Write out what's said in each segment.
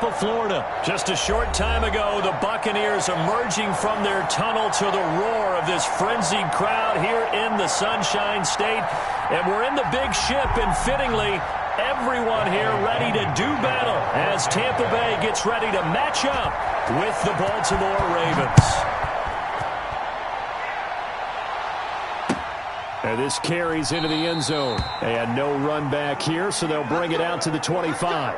of Florida. Just a short time ago, the Buccaneers emerging from their tunnel to the roar of this frenzied crowd here in the Sunshine State. And we're in the big ship, and fittingly, everyone here ready to do battle as Tampa Bay gets ready to match up with the Baltimore Ravens. And this carries into the end zone. And no run back here, so they'll bring it out to the 25.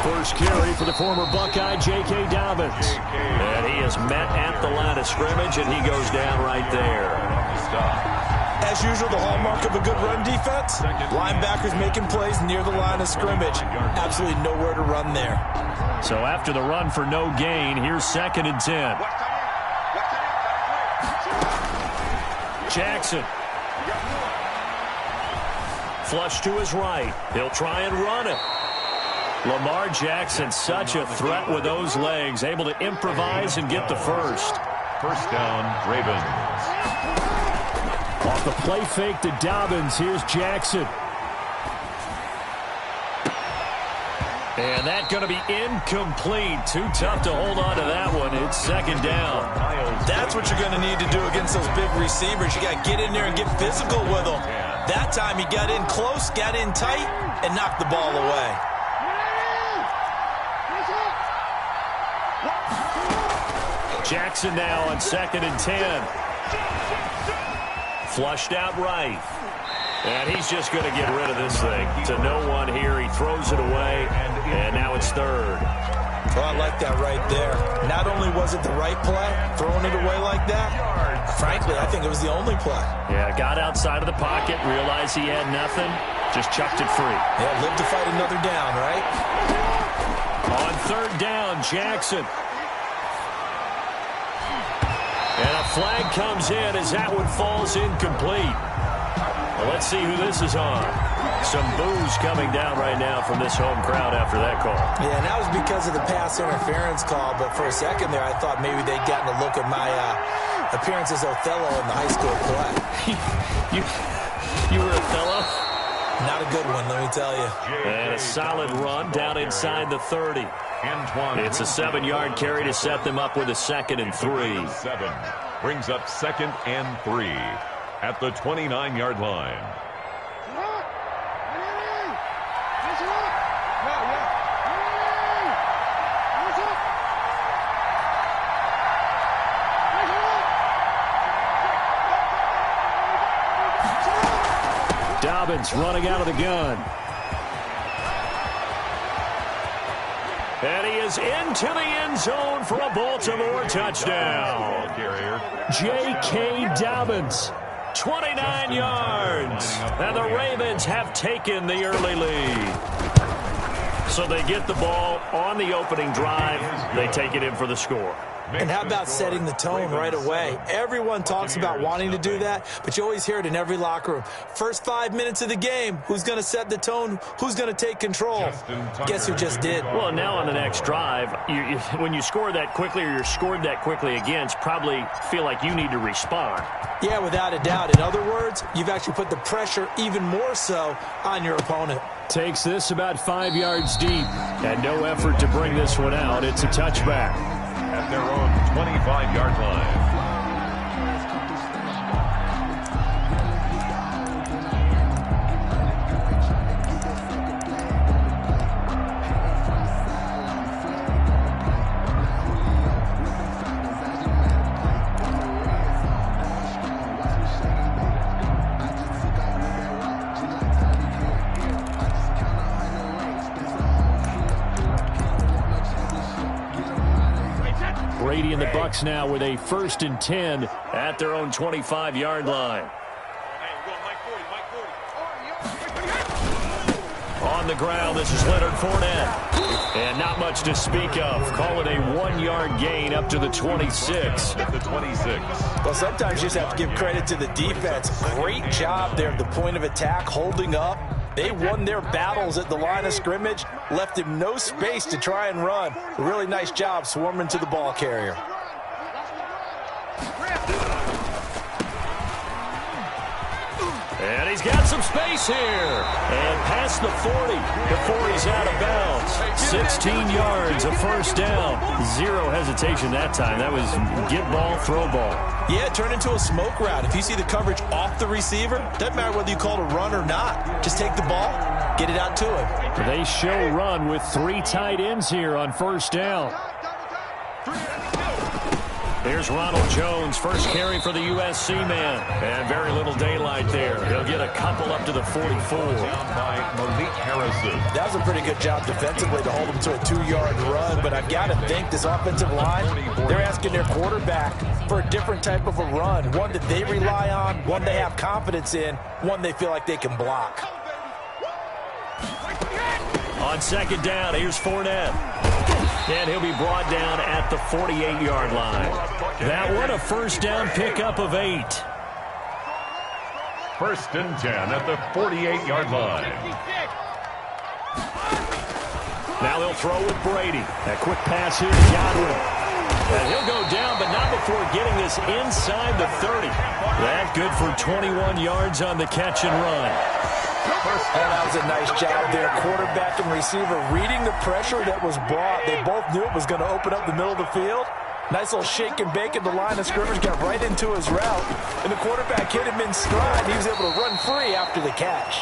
First carry for the former Buckeye, J.K. Dobbins. And he is met at the line of scrimmage, and he goes down right there. As usual, the hallmark of a good run defense, linebackers making plays near the line of scrimmage. Absolutely nowhere to run there. So after the run for no gain, here's 2nd and 10. Jackson. Flush to his right. He'll try and run it. Lamar Jackson, such a threat with those legs, able to improvise and get the first. First down, Ravens. Off the play fake to Dobbins, here's Jackson. And that's going to be incomplete. Too tough to hold on to that one. It's 2nd down. That's what you're going to need to do against those big receivers. You got to get in there and get physical with them. That time he got in close, got in tight, and knocked the ball away. Jackson now on 2nd and 10. Flushed out right. And he's just going to get rid of this thing. To no one here. He throws it away. And now it's 3rd. Well, I like that right there. Not only was it the right play, throwing it away like that, frankly, I think it was the only play. Yeah, got outside of the pocket, realized he had nothing, just chucked it free. Yeah, live to fight another down, right? On 3rd down, Jackson. And a flag comes in as that one falls incomplete. Well, let's see who this is on. Some boos coming down right now from this home crowd after that call. Yeah, and that was because of the pass interference call, but for a second there I thought maybe they'd gotten a look at my appearance as Othello in the high school play. You were Othello? Not a good one, let me tell you. And a solid run down inside the 30. It's a 7-yard carry to set them up with a 2nd and 3. 7 brings up 2nd and 3 at the 29-yard line. Dobbins running out of the gun. And he is into the end zone for a Baltimore touchdown. J.K. Dobbins, 29 yards. And the Ravens have taken the early lead. So they get the ball on the opening drive. They take it in for the score. And how about setting the tone right away? Everyone talks about wanting to do that, but you always hear it in every locker room. First 5 minutes of the game, who's going to set the tone? Who's going to take control? Guess who just did? Well, now on the next drive, when you score that quickly or you're scored that quickly against, probably feel like you need to respond. Yeah, without a doubt. In other words, you've actually put the pressure even more so on your opponent. Takes this about 5 yards deep, and no effort to bring this one out. It's a touchback. At their own 25-yard line. Brady and the Bucs now with a 1st and 10 at their own 25-yard line. On the ground, this is Leonard Fournette. And not much to speak of. Call it a 1-yard gain up to the 26. The 26. Well, sometimes you just have to give credit to the defense. Great job there at the point of attack, holding up. They won their battles at the line of scrimmage, left him no space to try and run. A really nice job swarming to the ball carrier. And he's got some space here. And past the 40 before he's out of bounds. 16 yards, a first down. Zero hesitation that time. That was get ball, throw ball. Yeah, it turned into a smoke route. If you see the coverage off the receiver, doesn't matter whether you call it a run or not. Just take the ball, get it out to him. They show run with 3 tight ends here on first down. Here's Ronald Jones, first carry for the USC man. And very little daylight there. He'll get a couple up to the 44. By Malik Harrison. That was a pretty good job defensively to hold him to a 2-yard run, but I've got to think this offensive line, they're asking their quarterback for a different type of a run, one that they rely on, one they have confidence in, one they feel like they can block. On second down, here's Fournette. And he'll be brought down at the 48-yard line. That one, a first down pickup of 8. First and 10 at the 48-yard line. Now they'll throw with Brady. That quick pass here to Godwin. And he'll go down, but not before getting this inside the 30. That good for 21 yards on the catch and run. Oh, that was a nice job there. Quarterback and receiver reading the pressure that was brought. They both knew it was going to open up the middle of the field. Nice little shake and bake at the line of scrimmage, got right into his route. And the quarterback hit him in stride. He was able to run free after the catch.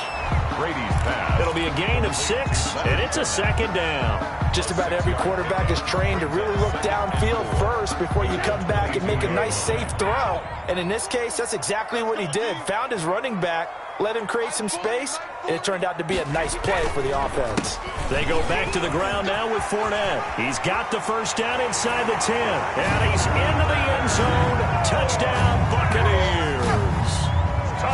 Brady's pass. It'll be a gain of 6, and it's a second down. Just about every quarterback is trained to really look downfield first before you come back and make a nice, safe throw. And in this case, that's exactly what he did. Found his running back, let him create some space, and it turned out to be a nice play for the offense. They go back to the ground now with Fournette. He's got the first down inside the 10. And he's into the end zone. Touchdown, Buccaneers.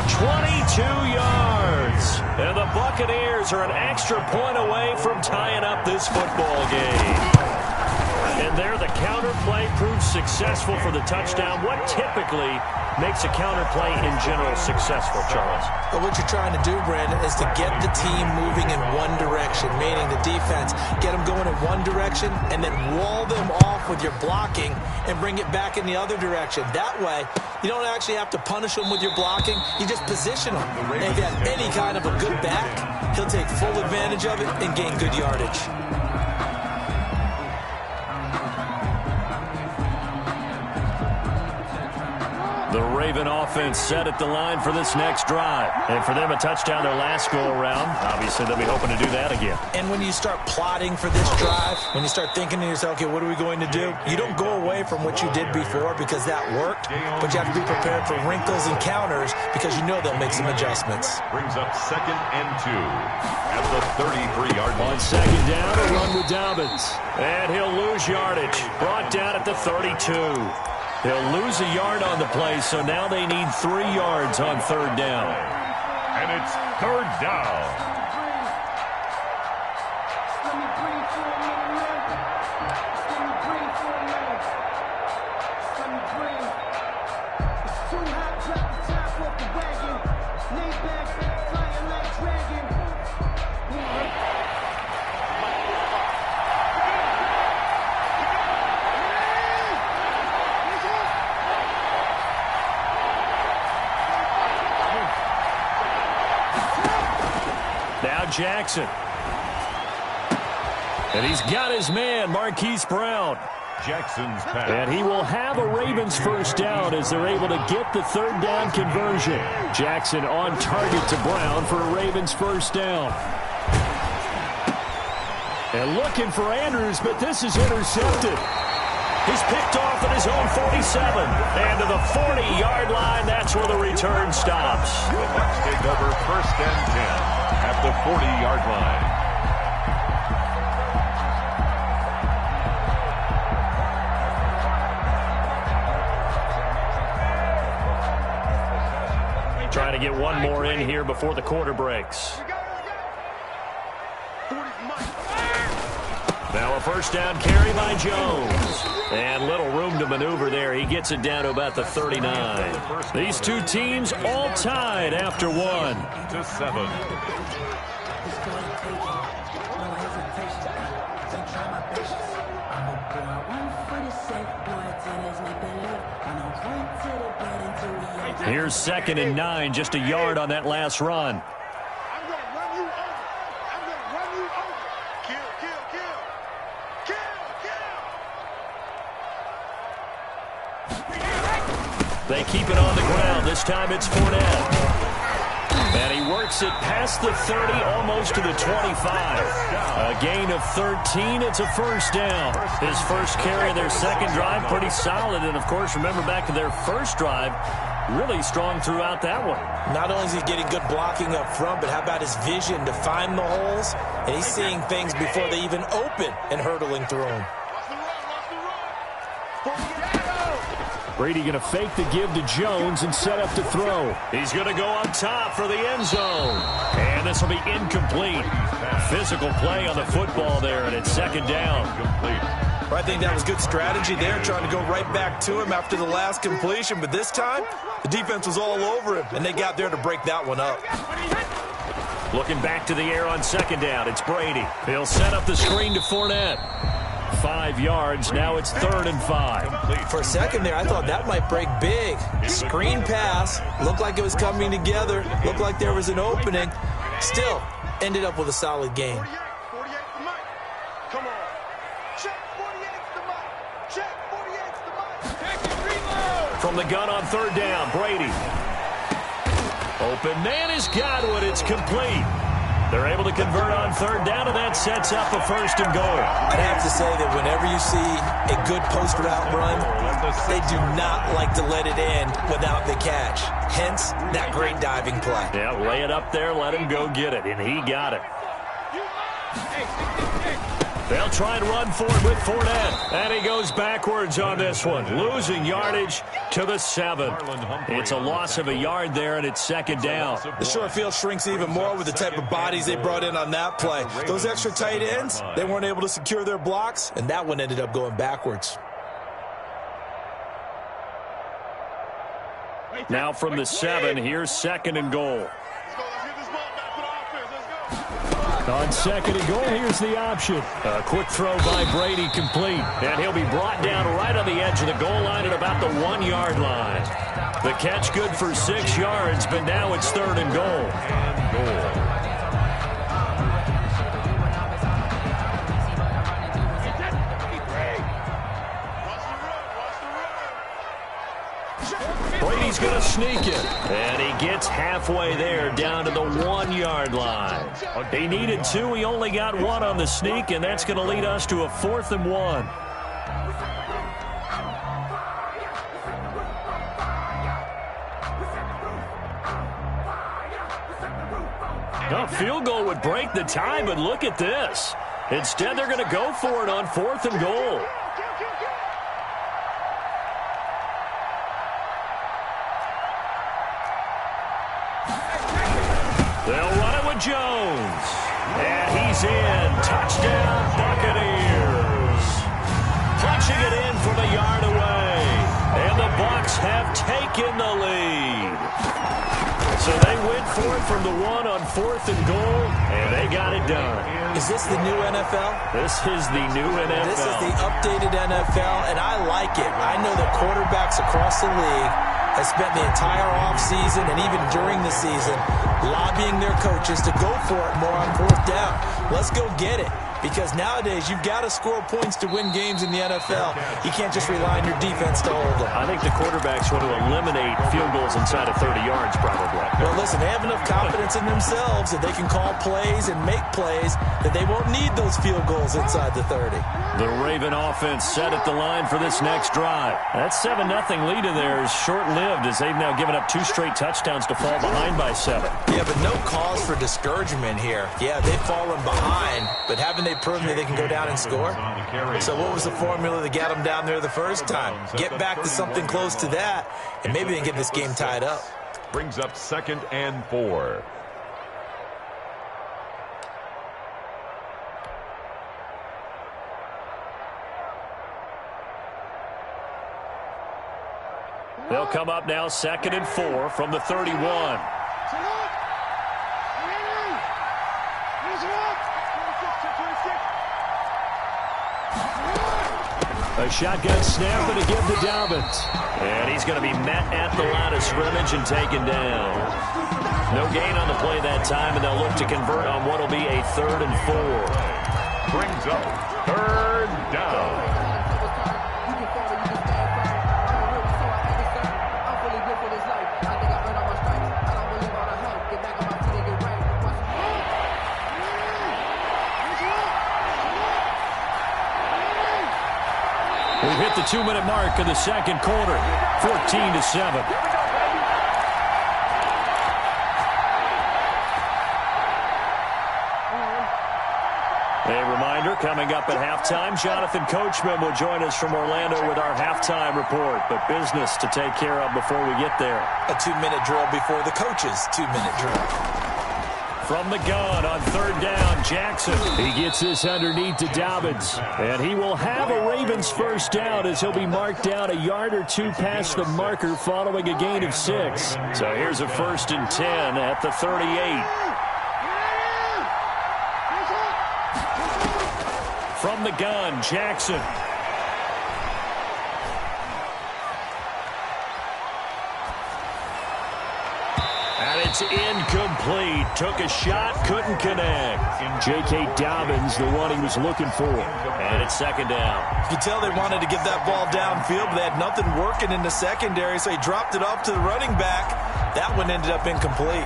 22 yards. And the Buccaneers are an extra point away from tying up this football game. And there the counter play proves successful for the touchdown. What typically makes a counter play in general successful, Charles? But what you're trying to do, Brandon, is to get the team moving in one direction, meaning the defense, get them going in one direction and then wall them off with your blocking and bring it back in the other direction. That way, you don't actually have to punish them with your blocking. You just position them. And if you have any kind of a good back, he'll take full advantage of it and gain good yardage. The Raven offense set at the line for this next drive. And for them, a touchdown their last go-around. Obviously, they'll be hoping to do that again. And when you start plotting for this drive, when you start thinking to yourself, okay, what are we going to do? You don't go away from what you did before because that worked, but you have to be prepared for wrinkles and counters because you know they'll make some adjustments. Brings up 2nd and 2 at the 33-yard line. On second down, a run with Dobbins. And he'll lose yardage. Brought down at the 32. They'll lose a yard on the play, so now they need 3 yards on third down. And it's third down. Jackson. And he's got his man, Marquise Brown. Jackson's pass. And he will have a Ravens first down as they're able to get the third down conversion. Jackson on target to Brown for a Ravens first down. And looking for Andrews, but this is intercepted. He's picked off at his own 47. And to the 40-yard line, that's where the return stops. The Bucs take over first and 10 at the 40-yard line. Trying to get one more in here before the quarter breaks. Now a first down carry by Jones. And little room to maneuver there. He gets it down to about the 39. These two teams all tied after 1-7. Here's 2nd and 9, just a yard on that last run. They keep it on the ground. This time it's Fournette. And he works it past the 30, almost to the 25. A gain of 13. It's a first down. His first carry of their second drive, pretty solid. And, of course, remember back to their first drive, really strong throughout that one. Not only is he getting good blocking up front, but how about his vision to find the holes? And he's seeing things before they even open and hurdling through them. Brady going to fake the give to Jones and set up to throw. He's going to go up top for the end zone. And this will be incomplete. Physical play on the football there, and it's second down. I think that was good strategy there, trying to go right back to him after the last completion. But this time, the defense was all over him, and they got there to break that one up. Looking back to the air on second down, it's Brady. He'll set up the screen to Fournette. 5 yards. Now it's 3rd and 5. For a second there, I thought that might break big. Screen pass. Looked like it was coming together. Looked like there was an opening. Still, ended up with a solid game. From the gun on 3rd down, Brady. Open man has got one. It's complete. They're able to convert on 3rd down, and that sets up a 1st and goal. I'd have to say that whenever you see a good post route run, they do not like to let it in without the catch. Hence, that great diving play. Yeah, lay it up there, let him go get it, and he got it. They'll try and run for it with Fournette. And he goes backwards on this one, losing yardage to the 7. It's a loss of a yard there, and it's second down. The short field shrinks even more with the type of bodies they brought in on that play. Those extra tight ends, they weren't able to secure their blocks, and that one ended up going backwards. Now from the 7, here's 2nd and goal. On 2nd and goal, here's the option. A quick throw by Brady, complete. And he'll be brought down right on the edge of the goal line at about the 1-yard line. The catch good for 6 yards, but now it's 3rd and goal. Brady's going to sneak it. And he gets halfway there down to the 1-yard line. He needed 2. He only got 1 on the sneak, and that's going to lead us to a 4th and 1. A field goal would break the tie, but look at this. Instead, they're going to go for it on 4th and goal. They'll run it with Jones. And he's in. Touchdown, Buccaneers. Punching it in from a yard away. And the Bucs have taken the lead. So they went for it from the 1 on 4th and goal, and they got it done. Is this the new NFL? This is the new NFL. This is the updated NFL, and I like it. I know that quarterbacks across the league have spent the entire offseason and even during the season lobbying their coaches to go for it more on 4th down. Let's go get it. Because nowadays, you've got to score points to win games in the NFL. You can't just rely on your defense to hold them. I think the quarterbacks want to eliminate field goals inside of 30 yards, probably. Well, listen, they have enough confidence in themselves that they can call plays and make plays that they won't need those field goals inside the 30. The Raven offense set at the line for this next drive. That 7-0 lead in there is short-lived as they've now given up 2 straight touchdowns to fall behind by 7. Yeah, but no cause for discouragement here. Yeah, they've fallen behind, but haven't they proven that they can go down and score? So what was the formula that got them down there the first time? Get back to something close to that, and maybe they can get this game tied up. Brings up 2nd and 4. They'll come up now 2nd and 4 from the 31. A shotgun snap and a give to Dobbins. And he's going to be met at the line of scrimmage and taken down. No gain on the play that time, and they'll look to convert on what will be a 3rd and 4. Brings up 3rd down. We've hit the 2-minute mark of the second quarter, 14-7. A reminder, coming up at halftime, Jonathan Coachman will join us from Orlando with our halftime report. But business to take care of before we get there. A 2-minute drill before the coach's 2-minute drill. From the gun on 3rd down, Jackson. He gets this underneath to Dobbins. And he will have a Ravens first down as he'll be marked down a yard or 2 past the marker following a gain of 6. So here's a 1st and 10 at the 38. From the gun, Jackson. It's incomplete. Took a shot, couldn't connect. J.K. Dobbins, the one he was looking for. And it's 2nd down. You can tell they wanted to get that ball downfield, but they had nothing working in the secondary, so he dropped it off to the running back. That one ended up incomplete.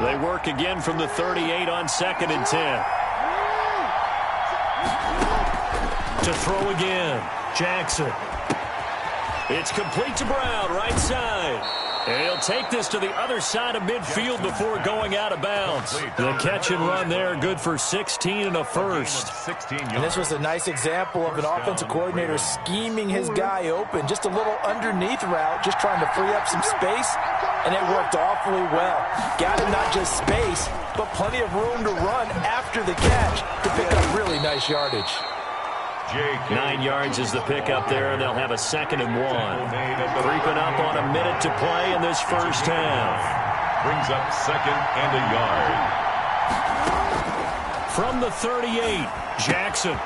They work again from the 38 on 2nd and 10. To throw again, Jackson. It's complete to Brown, right side. And he'll take this to the other side of midfield before going out of bounds. The catch and run there, good for 16 and a first. And this was a nice example of an offensive coordinator scheming his guy open. Just a little underneath route, just trying to free up some space, and it worked awfully well. Got him not just space, but plenty of room to run after the catch to pick up really nice yardage. 9 yards is the pickup there, and they'll have a 2nd and 1. Creeping up on a minute to play in this first half. Brings up 2nd and a yard. From the 38, Jackson.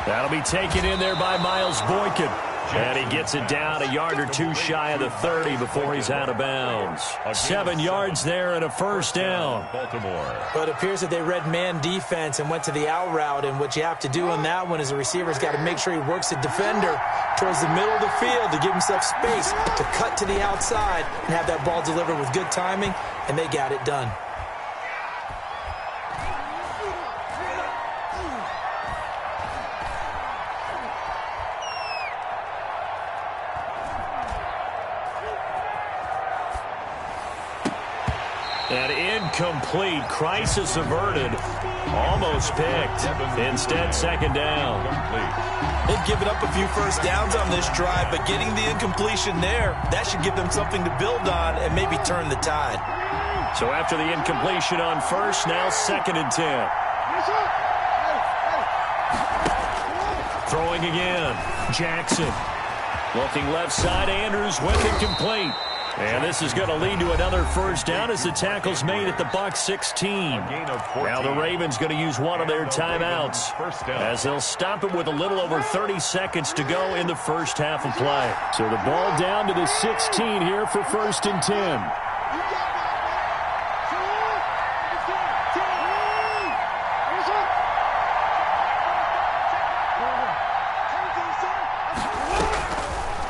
That'll be taken in there by Miles Boykin. And he gets it down a yard or 2 shy of the 30 before he's out of bounds. 7 yards there and a first down. Baltimore. But it appears that they read man defense and went to the out route. And what you have to do on that one is a receiver's got to make sure he works the defender towards the middle of the field to give himself space to cut to the outside and have that ball delivered with good timing. And they got it done. And incomplete. Crisis averted. Almost picked. Instead, 2nd down. They've given up a few first downs on this drive, but getting the incompletion there, that should give them something to build on and maybe turn the tide. So after the incompletion on first, now 2nd and 10. Throwing again. Jackson. Looking left side. Andrews with it complete. And this is going to lead to another first down as the tackle's made at the Bucs 16. Now the Ravens going to use one of their timeouts as they'll stop it with a little over 30 seconds to go in the first half of play. So the ball down to the 16 here for 1st and 10.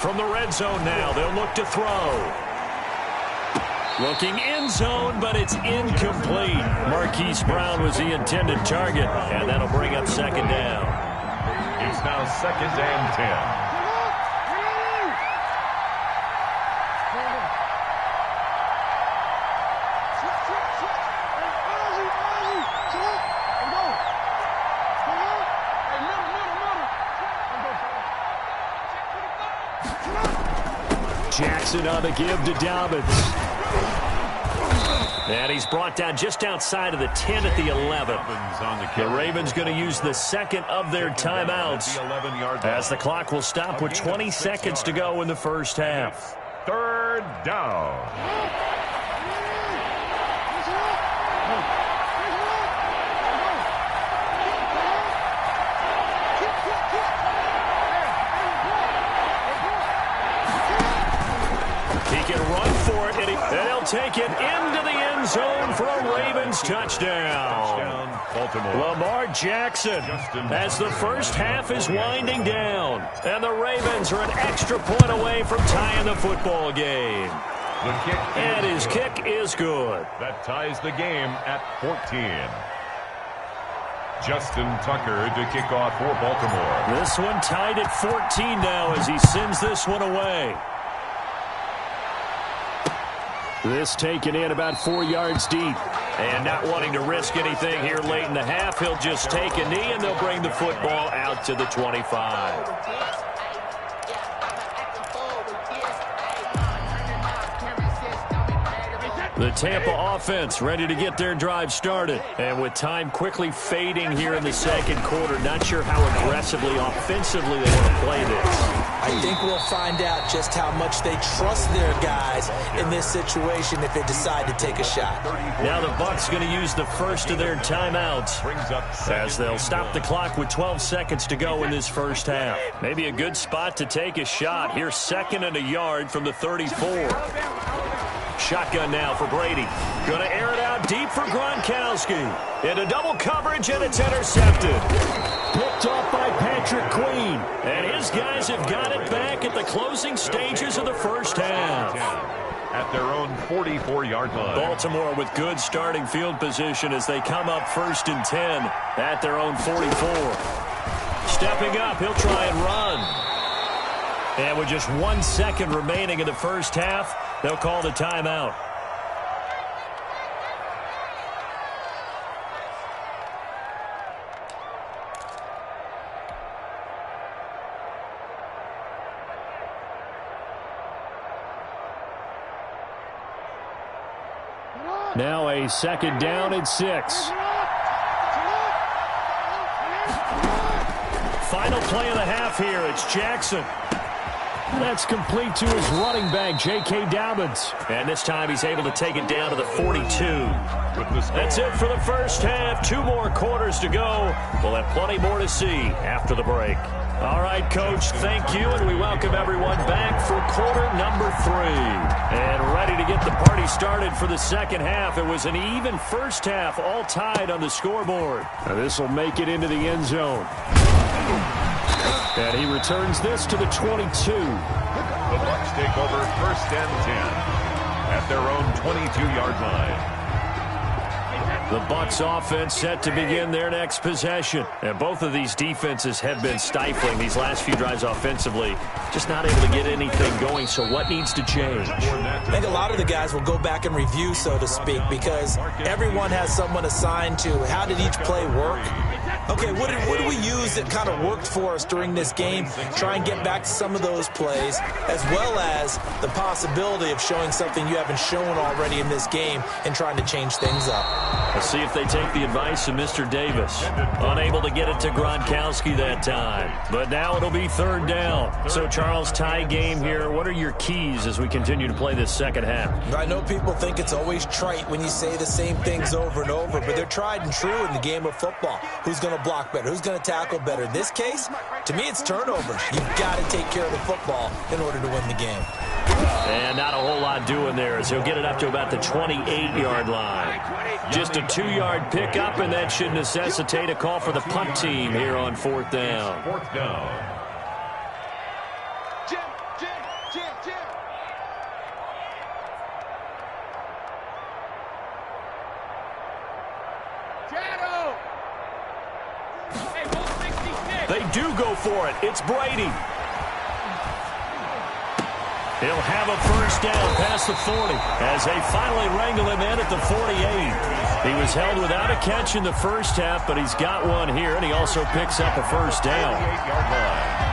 From the red zone now, they'll look to throw. Looking end zone, but it's incomplete. Marquise Brown was the intended target, and that'll bring up 2nd down. It's now 2nd and 10. Jackson on the give to Dobbins. And he's brought down just outside of the 10 at the 11. The Ravens going to use the second of their timeouts as the clock will stop with 20 seconds to go in the first half. Third down. He can run for it, and he'll take it into the end zone for a Ravens touchdown. Lamar Jackson as the first half is winding down. And the Ravens are an extra point away from tying the football game. And his kick is good. That ties the game at 14. Justin Tucker to kick off for Baltimore. This one tied at 14 now as he sends this one away. This taken in about 4 yards deep. And not wanting to risk anything here late in the half, he'll just take a knee and they'll bring the football out to the 25. The Tampa offense ready to get their drive started. And with time quickly fading here in the second quarter, not sure how aggressively, offensively they want to play this. I think we'll find out just how much they trust their guys in this situation if they decide to take a shot. Now the Bucs going to use the first of their timeouts as they'll stop the clock with 12 seconds to go in this first half. Maybe a good spot to take a shot. Here's 2nd and a yard from the 34. Shotgun now for Brady. Going to air it out deep for Gronkowski. Into double coverage, and it's intercepted. Picked off by Patrick Queen. And his guys have got it back at the closing stages of the first half. At their own 44-yard line. Baltimore with good starting field position as they come up 1st and 10 at their own 44. Stepping up, he'll try and run. And with just 1 second remaining in the first half, they'll call the timeout. Now a 2nd down and 6. Final play of the half here. It's Jackson. That's complete to his running back, J.K. Dobbins. And this time he's able to take it down to the 42. That's it for the first half. 2 more quarters to go. We'll have plenty more to see after the break. All right, Coach, thank you, and we welcome everyone back for quarter number 3. And ready to get the party started for the second half. It was an even first half, all tied on the scoreboard. Now this will make it into the end zone. And he returns this to the 22. The Bucs take over 1st and 10 at their own 22-yard line. The Bucs offense set to begin their next possession. And both of these defenses have been stifling these last few drives offensively. Just not able to get anything going, so what needs to change? I think a lot of the guys will go back and review, so to speak, because everyone has someone assigned to how did each play work. Okay, what did we use that kind of worked for us during this game? Try and get back to some of those plays, as well as the possibility of showing something you haven't shown already in this game and trying to change things up. Let's see if they take the advice of Mr. Davis. Unable to get it to Gronkowski that time. But now it'll be 3rd down. So, Charles, tie game here. What are your keys as we continue to play this second half? I know people think it's always trite when you say the same things over and over, but they're tried and true in the game of football. Who's going to block better? Who's going to tackle better? In this case, to me, it's turnovers. You've got to take care of the football in order to win the game. And not a whole lot doing there as he'll get it up to about the 28-yard line. Just a 2-yard pickup, and that should necessitate a call for the punt team here on 4th down. 4th down. They do go for it. It's Brady. He'll have a first down past the 40 as they finally wrangle him in at the 48. He was held without a catch in the first half, but he's got one here, and he also picks up a first down. 48-yard line.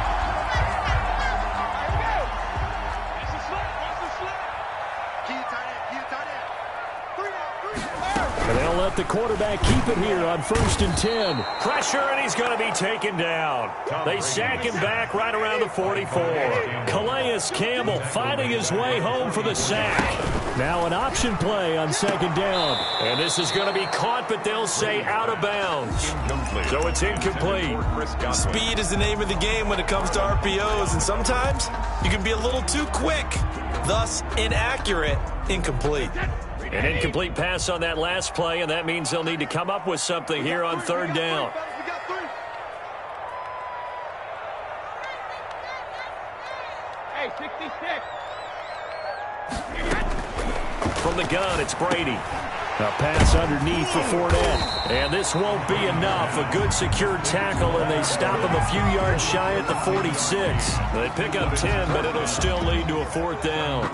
let the quarterback keep it here on 1st and 10. Pressure, and he's going to be taken down. They sack him back right around the 44. Calais Campbell finding his way home for the sack. Now an option play on 2nd down. And this is going to be caught, but they'll say out of bounds. So it's incomplete. Speed is the name of the game when it comes to RPOs, and sometimes you can be a little too quick, thus inaccurate, incomplete. An incomplete pass on that last play, and that means they'll need to come up with something here on 3rd down. Hey, 66. From the gun, it's Brady. A pass underneath for Fournette. And this won't be enough. A good secure tackle, and they stop him a few yards shy at the 46. They pick up 10, but it'll still lead to a 4th down.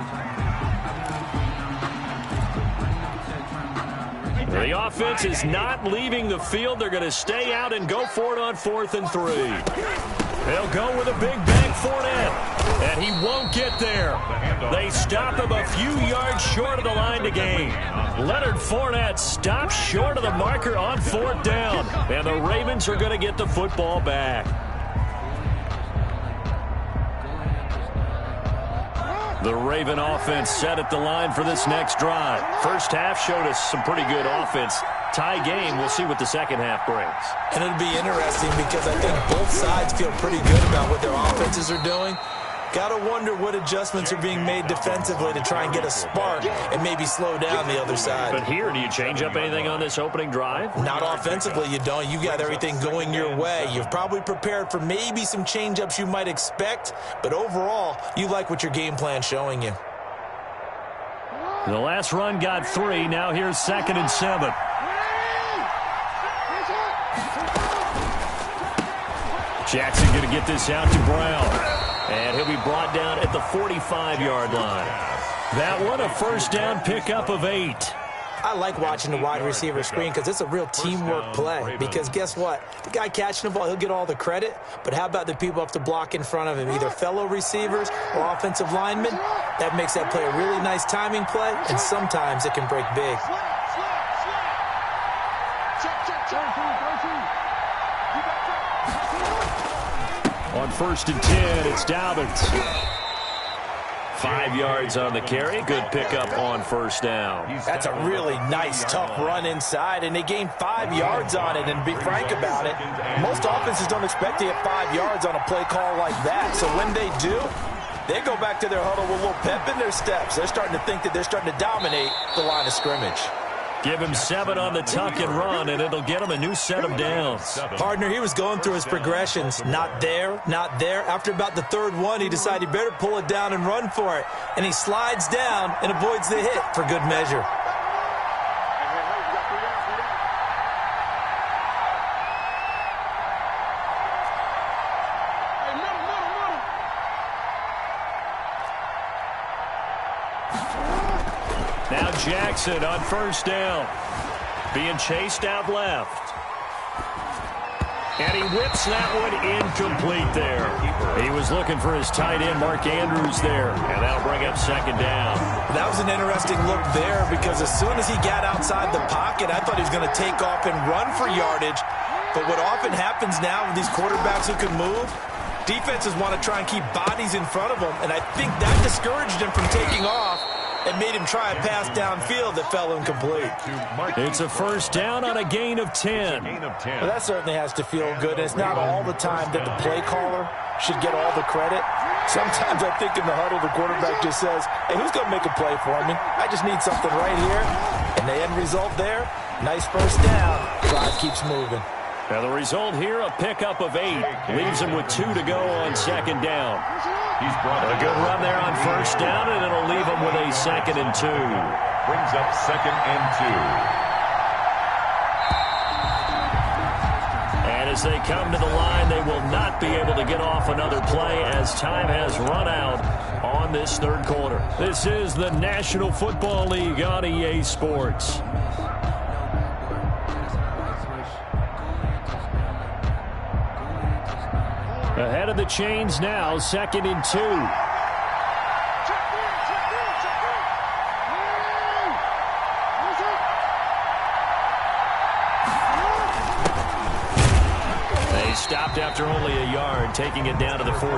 The offense is not leaving the field. They're going to stay out and go for it on 4th and 3. They'll go with a big bang Fournette, and he won't get there. They stop him a few yards short of the line to gain. Leonard Fournette stops short of the marker on 4th down, and the Ravens are going to get the football back. The Raven offense set at the line for this next drive. First half showed us some pretty good offense. Tie game, we'll see what the second half brings. And it'll be interesting because I think both sides feel pretty good about what their offenses are doing. Got to wonder what adjustments are being made defensively to try and get a spark and maybe slow down the other side. But here, do you change up anything on this opening drive? Not offensively, you don't. You got everything going your way. You've probably prepared for maybe some change-ups you might expect, but overall, you like what your game plan's showing you. The last run got 3. Now here's 2nd and 7. Jackson going to get this out to Brown. And he'll be brought down at the 45-yard line. That one, a 1st down pickup of 8. I like watching the wide receiver screen because it's a real teamwork play. Because guess what? The guy catching the ball, he'll get all the credit. But how about the people up to block in front of him, either fellow receivers or offensive linemen? That makes that play a really nice timing play, and sometimes it can break big. On 1st and 10, it's Dobbins. 5 yards on the carry. Good pickup on 1st down. That's a really nice, tough run inside, and they gained 5 yards on it. And to be frank about it, most offenses don't expect to get 5 yards on a play call like that. So when they do, they go back to their huddle with a little pep in their steps. They're starting to think that they're starting to dominate the line of scrimmage. Give him 7 on the tuck and run, and it'll get him a new set of downs. Partner, he was going through his progressions. Not there, not there. After about the 3rd one, he decided he better pull it down and run for it. And he slides down and avoids the hit for good measure. Now Jackson on 1st down. Being chased out left. And he whips that one incomplete there. He was looking for his tight end, Mark Andrews, there. And that'll bring up 2nd down. That was an interesting look there because as soon as he got outside the pocket, I thought he was going to take off and run for yardage. But what often happens now with these quarterbacks who can move, defenses want to try and keep bodies in front of them. And I think that discouraged him from taking off and made him try a pass downfield that fell incomplete. It's a 1st down on a gain of 10. Well, that certainly has to feel good. And it's not all the time that the play caller should get all the credit. Sometimes I think in the huddle, the quarterback just says, hey, who's going to make a play for me? I just need something right here. And the end result there, nice 1st down. Drive keeps moving. Now the result here, a pickup of 8. Leaves him with 2 to go on 2nd down. A good run there on 1st down, and it'll leave him with a 2nd and 2. Brings up 2nd and 2. And as they come to the line, they will not be able to get off another play as time has run out on this 3rd quarter. This is the National Football League on EA Sports. Ahead of the chains now, 2nd and 2. He's stopped after only a yard, taking it down to the 14.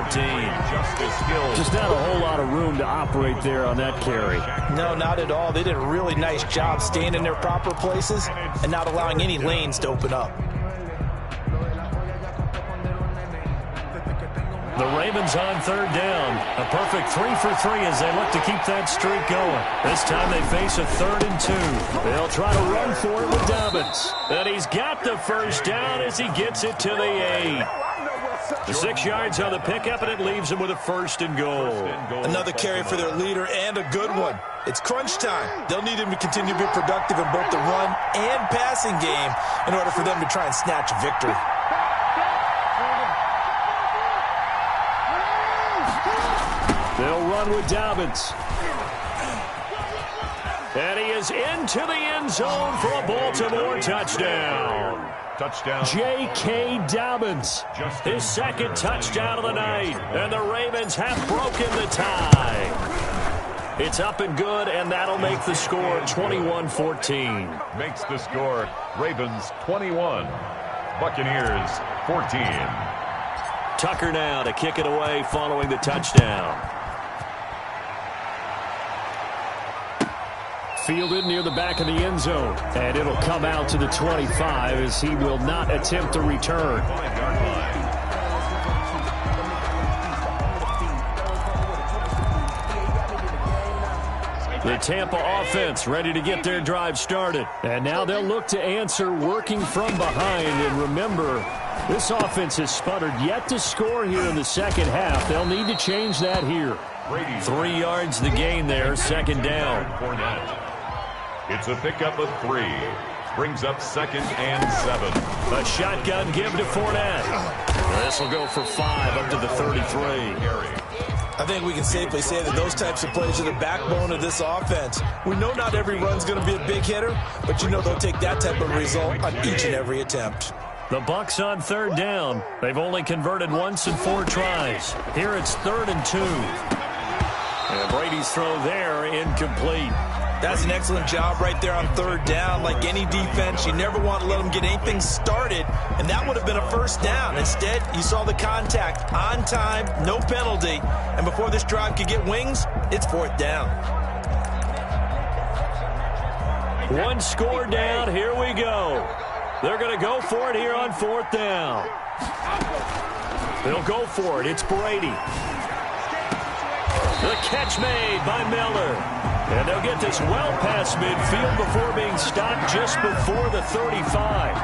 Just not a whole lot of room to operate there on that carry. No, not at all. They did a really nice job staying in their proper places and not allowing any lanes to open up. The Ravens on third down. A perfect 3 for 3 as they look to keep that streak going. This time they face a 3rd and 2. They'll try to run for it with Dobbins. And he's got the first down as he gets it to the 8. The 6 yards on the pickup, and it leaves him with a 1st and goal. Another carry for their leader and a good one. It's crunch time. They'll need him to continue to be productive in both the run and passing game in order for them to try and snatch a victory. They'll run with Dobbins. And he is into the end zone for a Baltimore touchdown. J.K. Dobbins, his 2nd touchdown of the night. And the Ravens have broken the tie. It's up and good, and that'll make the score 21-14. Makes the score Ravens 21, Buccaneers 14. Tucker now to kick it away following the touchdown. Fielded near the back of the end zone. And it'll come out to the 25 as he will not attempt to return. The Tampa offense ready to get their drive started. And now they'll look to answer working from behind. And remember, this offense has sputtered yet to score here in the second half. They'll need to change that here. 3 yards the gain there, 2nd down. It's a pickup of 3. Brings up 2nd and 7. A shotgun give to Fournette. This will go for 5 up to the 33. I think we can safely say that those types of plays are the backbone of this offense. We know not every run's going to be a big hitter, but you know they'll take that type of result on each and every attempt. The Bucs on 3rd down. They've only converted once in 4 tries. Here it's 3rd and 2. And Brady's throw there incomplete. That's an excellent job right there on 3rd down. Like any defense, you never want to let them get anything started, and that would have been a 1st down. Instead, you saw the contact on time, no penalty, and before this drive could get wings, it's 4th down. 1 score down. Here we go. They're going to go for it here on 4th down. They'll go for it. It's Brady. The catch made by Miller. And they'll get this well past midfield before being stopped just before the 35.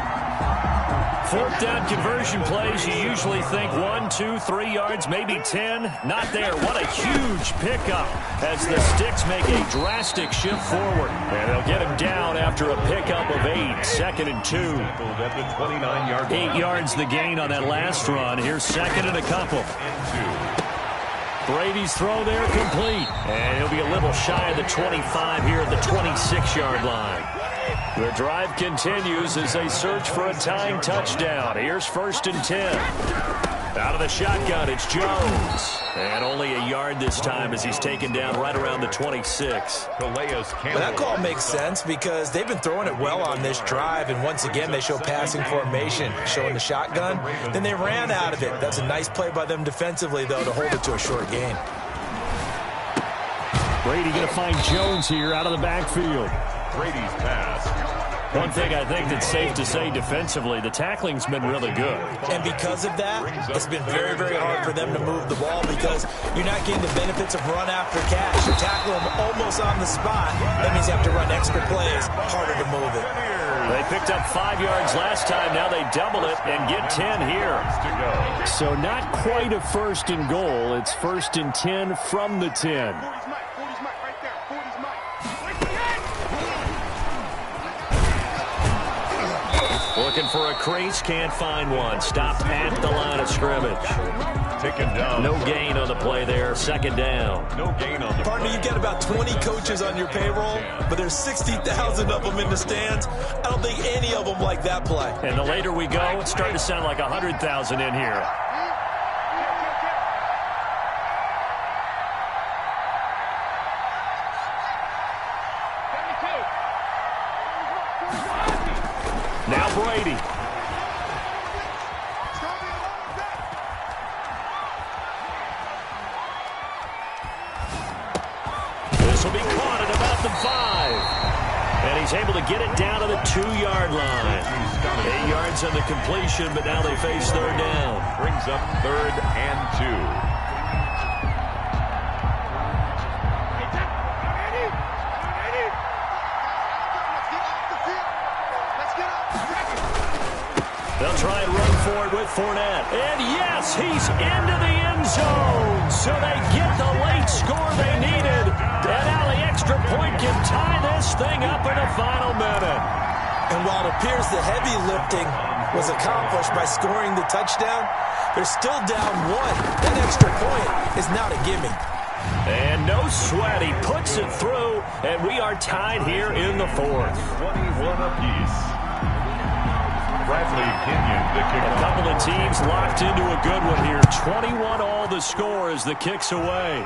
4th down conversion plays, you usually think 1, 2, 3 yards, maybe 10. Not there. What a huge pickup as the Sticks make a drastic shift forward. And they'll get him down after a pickup of 8. 2nd and 2. 8 yards the gain on that last run. Here's 2nd and a couple. Brady's throw there complete. And he'll be a little shy of the 25 here at the 26-yard line. The drive continues as they search for a tying touchdown. Here's 1st and 10. Out of the shotgun, it's Jones. And only a yard this time as he's taken down right around the 26. Well, that call makes sense because they've been throwing it well on this drive, and once again they show passing formation, showing the shotgun. Then they ran out of it. That's a nice play by them defensively, though, to hold it to a short gain. Brady going to find Jones here out of the backfield. Brady's pass. One thing I think that's safe to say defensively, the tackling's been really good. And because of that, it's been very, very hard for them to move the ball because you're not getting the benefits of run after catch. You tackle them almost on the spot. That means you have to run extra plays, harder to move it. They picked up 5 yards last time. Now they double it and get 10 here. So not quite a 1st and goal. It's 1st and 10 from the 10. Looking for a crease, can't find one. Stopped at the line of scrimmage. Taken down. No gain on the play there. 2nd down. No gain on the Partner, you got about 20 coaches on your payroll, but there's 60,000 of them in the stands. I don't think any of them like that play. And the later we go, it's starting to sound like 100,000 in here. Now Brady. he's able to get it down to the 2-yard line. 8 yards on the completion, but now they face third down. Brings up 3rd and 2. They'll try and run for it with Fournette. And yes, he's into the end zone. So they get the late score they needed. And now the extra point can tie this thing up in the final minute. And while it appears the heavy lifting was accomplished by scoring the touchdown, they're still down 1. That extra point is not a gimme. And no sweat. He puts it through, and we are tied here in the 4th. 21 apiece. Bradley Kenyon to kick A off. couple of teams locked into a good one here. 21 all the score as the kick's away.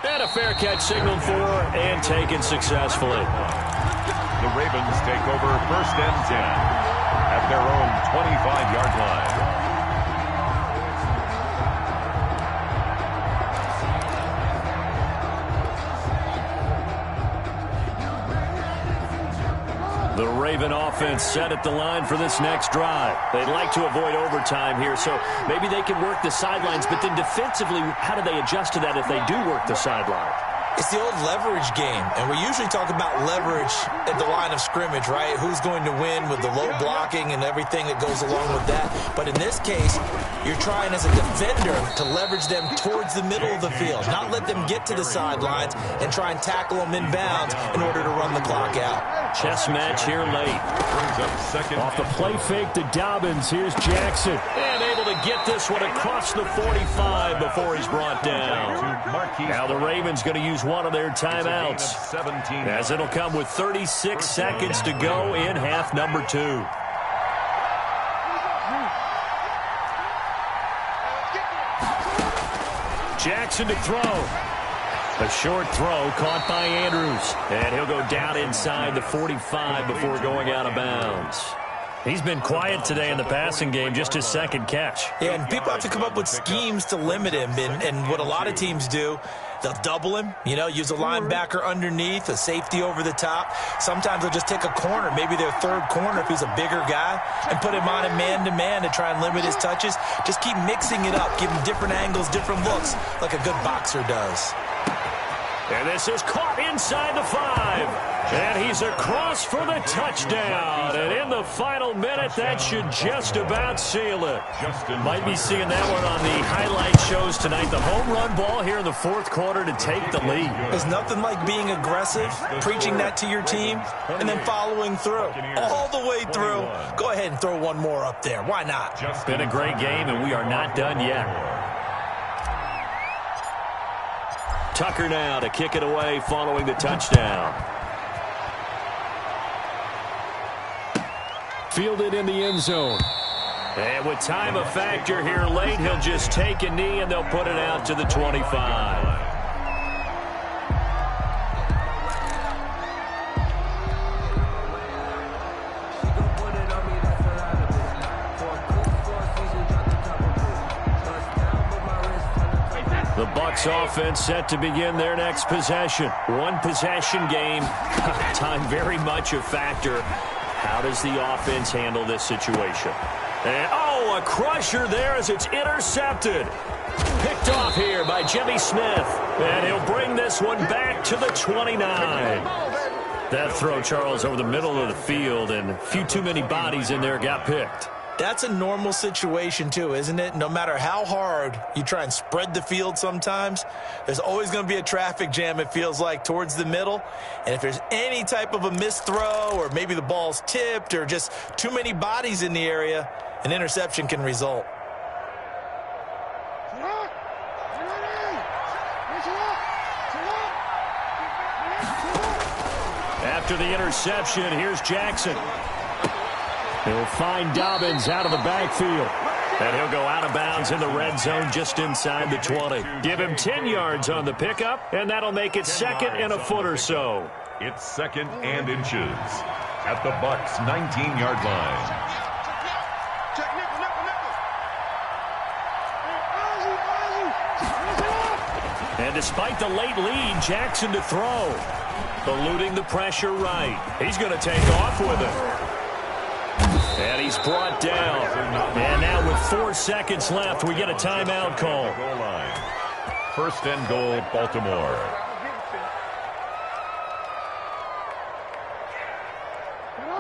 And a fair catch signaled for and taken successfully. The Ravens take over 1st and 10 at their own 25-yard line. The Raven offense set at the line for this next drive. They'd like to avoid overtime here, so maybe they can work the sidelines, but then defensively, how do they adjust to that if they do work the sideline? It's the old leverage game, and we usually talk about leverage at the line of scrimmage, right? Who's going to win with the low blocking and everything that goes along with that. But in this case, you're trying as a defender to leverage them towards the middle of the field, not let them get to the sidelines and try and tackle them in bounds in order to run the clock out. Chess match here late. Brings up 2nd. Off the play fake to Dobbins. Here's Jackson. And able to get this one across the 45 before he's brought down. Now the Ravens going to use one of their timeouts, 17. as it'll come with 36 seconds to go in half number 2. Jackson to throw. A short throw caught by Andrews. And he'll go down inside the 45 before going out of bounds. He's been quiet today in the passing game, just his 2nd catch. Yeah, and people have to come up with schemes to limit him. And what a lot of teams do, they'll double him, use a linebacker underneath, a safety over the top. Sometimes they'll just take a corner, maybe their 3rd corner if he's a bigger guy, and put him on a man-to-man to try and limit his touches. Just keep mixing it up, give him different angles, different looks, like a good boxer does. And this is caught inside the 5. And he's across for the touchdown. And in the final minute, that should just about seal it. Might be seeing that one on the highlight shows tonight. The home run ball here in the 4th quarter to take the lead. There's nothing like being aggressive, preaching that to your team, and then following through. All the way through. Go ahead and throw one more up there. Why not? Been a great game, and we are not done yet. Tucker now to kick it away following the touchdown. Fielded in the end zone. And with time a factor here late, he'll just take a knee and they'll put it out to the 25. The Bucs offense set to begin their next possession. One possession game. Time very much a factor. How does the offense handle this situation? And, a crusher there as it's intercepted. Picked off here by Jimmy Smith. And he'll bring this one back to the 29. That throw, Charles, over the middle of the field, and a few too many bodies in there got picked. That's a normal situation, too, isn't it? No matter how hard you try and spread the field sometimes, there's always going to be a traffic jam, it feels like, towards the middle. And if there's any type of a missed throw or maybe the ball's tipped or just too many bodies in the area, an interception can result. After the interception, here's Jackson. He'll find Dobbins out of the backfield. And he'll go out of bounds in the red zone just inside the 20. Give him 10 yards on the pickup, and that'll make it 2nd and a foot or so. It's 2nd and inches at the Bucs' 19-yard line. And despite the late lead, Jackson to throw. Eluding the pressure right. He's going to take off with it. And he's brought down. And now with 4 seconds left, we get a timeout call. Goal line. First and goal, Baltimore.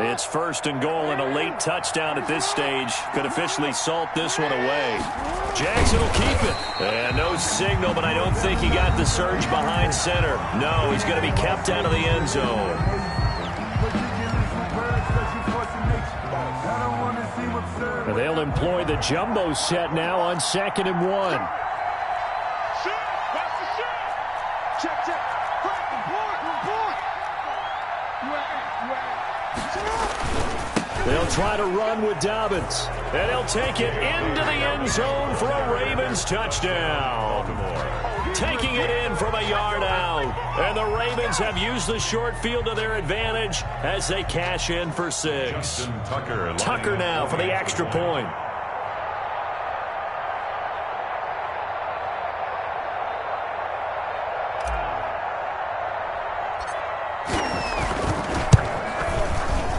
It's first and goal and a late touchdown at this stage. Could officially salt this one away. Jackson will keep it. And no signal, but I don't think he got the surge behind center. No, he's going to be kept out of the end zone. They'll employ the jumbo set now on 2nd and 1. They'll try to run with Dobbins. And he'll take it into the end zone for a Ravens touchdown. Taking it in from a yard out. And the Ravens have used the short field to their advantage as they cash in for 6. Tucker now for the extra point.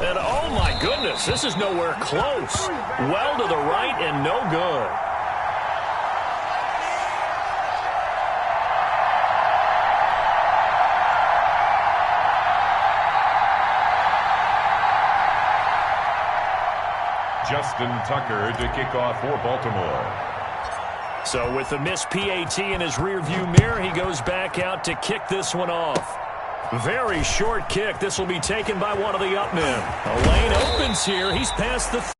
And oh my goodness, this is nowhere close. Well to the right and no good. Justin Tucker to kick off for Baltimore. So with the missed PAT in his rearview mirror, he goes back out to kick this one off. Very short kick. This will be taken by one of the up men. A lane opens here. He's past the